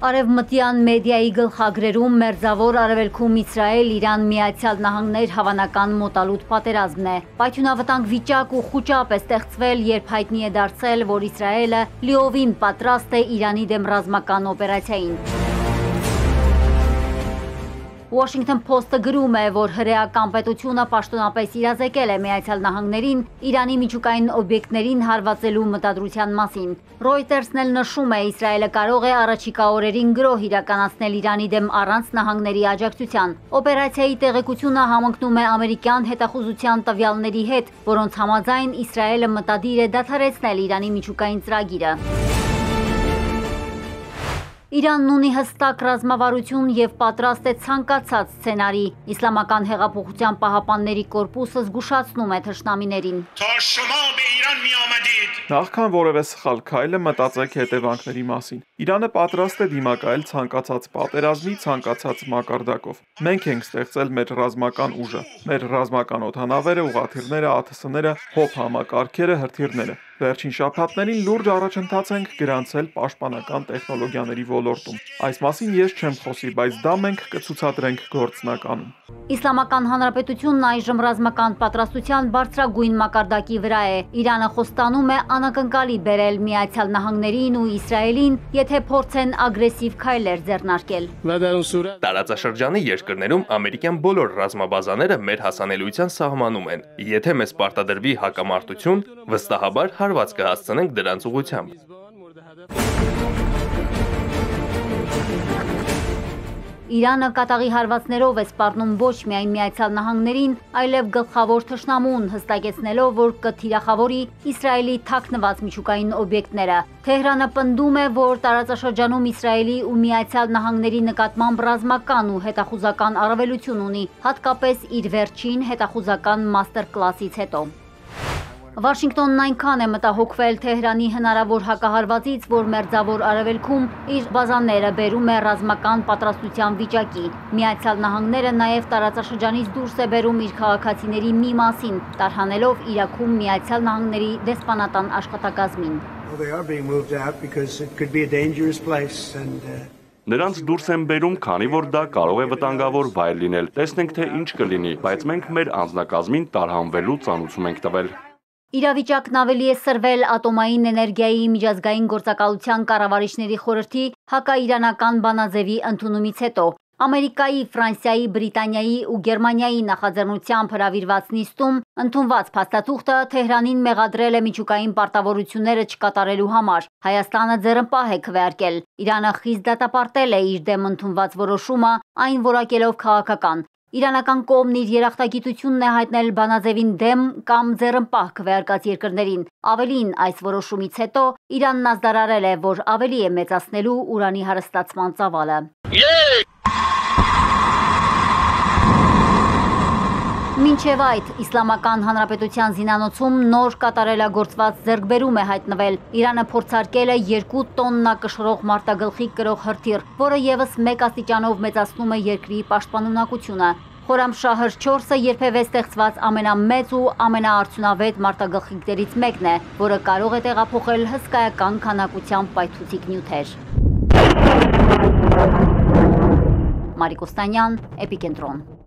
Արևմտյան մեդիայի գլխագրերում մերձավոր արևելքում Իսրայել, Իրան, Միացյալ Նահանգներ հավանական մոտալուտ պատերազմն է։ Պայթյունավտանգ վիճակ ու խուճապ է ստեղծվել, երբ հայտնի է դարձել, որ Իսրայելը լիովին պատրաստ է Իրանի դեմ ռազմական օպերացիային։ Washington Post-ը գրում է, որ հրեական պետությունը պաշտոնապես իրազեկել է Միացյալ Նահանգներին Իրանի միջուկային օբյեկտներին հարվածելու մտադրության մասին։ Reuters-ն էլ նշում է, Իսրայելը կարող է առաջիկա օրերին գրոհ իրականացնել Իրանի դեմ առանց նահանգների աջակցության։ Օպերացիայի տեղեկությունը համընկնում է ամերիկյան հետախուզության տվյալների հետ, որոնց համաձայն Իսրայելը մտադիր է դադարեցնել Իրանի միջուկային ծրագիրը։ Իրանն ունի հստակ ռազմավարություն և պատրաստ է ցանկացած սցենարի։ Իսլամական հեղափոխության պահապանների կորպուսը զգուշացնում է թշնամիներին։ Նախքան որևէ սխալ քայլը մտածեք հետևանքների մասին։ Իրանը պատրաստ է դիմակայել ցանկացած պատերազմի, ցանկացած մակարդակով։ Մենք ենք ստեղծել մեր ռազմական ուժը, մեր ռազմական օդանավերը, ուղղաթիռները, ԱԹՍ-ները, ՀՕՊ համակարգերը, հրթիռները։ Վերջին շաբաթներին լուրջ առաջընթաց ենք գրանցել պաշտպանական տեխնոլոգիաների ոլորտում։ Այս մասին ես չեմ խոսի, բայց դա մենք կցուցադրենք գործնականում։ Իսլամական Հանրապետությունն այժմ ռազմական պատրաստության բարձրագույն մակարդակի վրա է։ Իրանը խոստանում է անակնկալի բերել Միացյալ Նահանգներին ու Իսրայելին, եթե փորձեն ագրեսիվ քայլեր ձեռնարկել։ Տարածաշրջանի երկրներում ամերիկյան բոլոր ռազմաբազաները մեր հասանելիության սահմանում են։ Եթե մեզ պարտադրվի հակամարտություն, վստահաբար հարված կհասցնենք դրանց ուղղությամբ։ Իրանը կատաղի հարվածներով է սպառնում ոչ միայն Միացյալ Նահանգներին, այլև գլխավոր թշնամուն, հստակեցնելով, որ կթիրախավորի Իսրայելի թաքնված միջուկային օբյեկտները։ Թեհրանը պնդում է, որ տարածաշրջանում Իսրայելի ու Միացյալ Նահանգների նկատմամբ ռազմական ու հետախուզական առավելություն ունի, հատկապես իր վերջին հետախուզական մաստեր կլասից հետո։ Վաշինգտոնն այնքան է մտահոգվել Թեհրանի հնարավոր հակահարվածից, որ մերձավոր արևելքում իր բազաները բերում է ռազմական պատրաստության վիճակի։ Միացյալ Նահանգները նաև տարածաշրջանից դուրս է բերում իր քաղաքացիների մի մասին, տարհանելով Իրաքում Միացյալ Նահանգների դեսպանատան աշխատակազմին։ Նրանց դուրս են բերում, քանի որ դա կարող է վտանգավոր վայր լինել։ Տեսնենք, թե ինչ կլինի, բայց մենք մեր անձնակազմին տարհանվելու ծանուցում ենք տվել։ Իրավիճակն ավելի է սրվել ատոմային էներգիայի միջազգային գործակալության կառավարիչների խորհրդի հակաիրանական բանաձևի ընդունումից հետո։ Ամերիկայի, Ֆրանսիայի, Բրիտանիայի ու Գերմանիայի նախաձեռնությամբ հրավիրված նիստում ընդունված փաստաթուղթը Թեհրանին մեղադրել է միջուկային պարտավորությունները չկատարելու համար։ Հայաստանը ձեռնպահ է քվեարկել։ Իրանը խիստ դատապարտել է իր դեմ ընդունված որոշումը, այն որակելով քաղաքական։ Իրանական կողմն իր երախտագիտությունն է հայտնել բանաձևին դեմ կամ ձեռնպահ քվեարկած երկրներին։ Ավելին, այս որոշումից հետո Իրանն ազդարարել է, որ ավելի է մեծացնելու ուրանի հարստացման ծավալը։ Մինչև այդ, Իսլամական Հանրապետության զինանոցում նոր կատարելագործված ձեռքբերում է հայտնվել։ Իրանը փորձարկել է 2 տոննա կշռող մարտագլխի կրող հրթիռ, որը ևս 1 աստիճանով մեծացնում է երկրի պաշտպանունակությունը։ Խորամշահր 4-ը երբևէ ստեղծված ամենամեծ ու ամենաարդյունավետ մարտագլխիկներից մեկն է, որը կարող է տեղափոխել հսկայական քանակությամբ պայթուցիկ նյութեր։ Մարիկ Օստանյան, Էպիկենտրոն։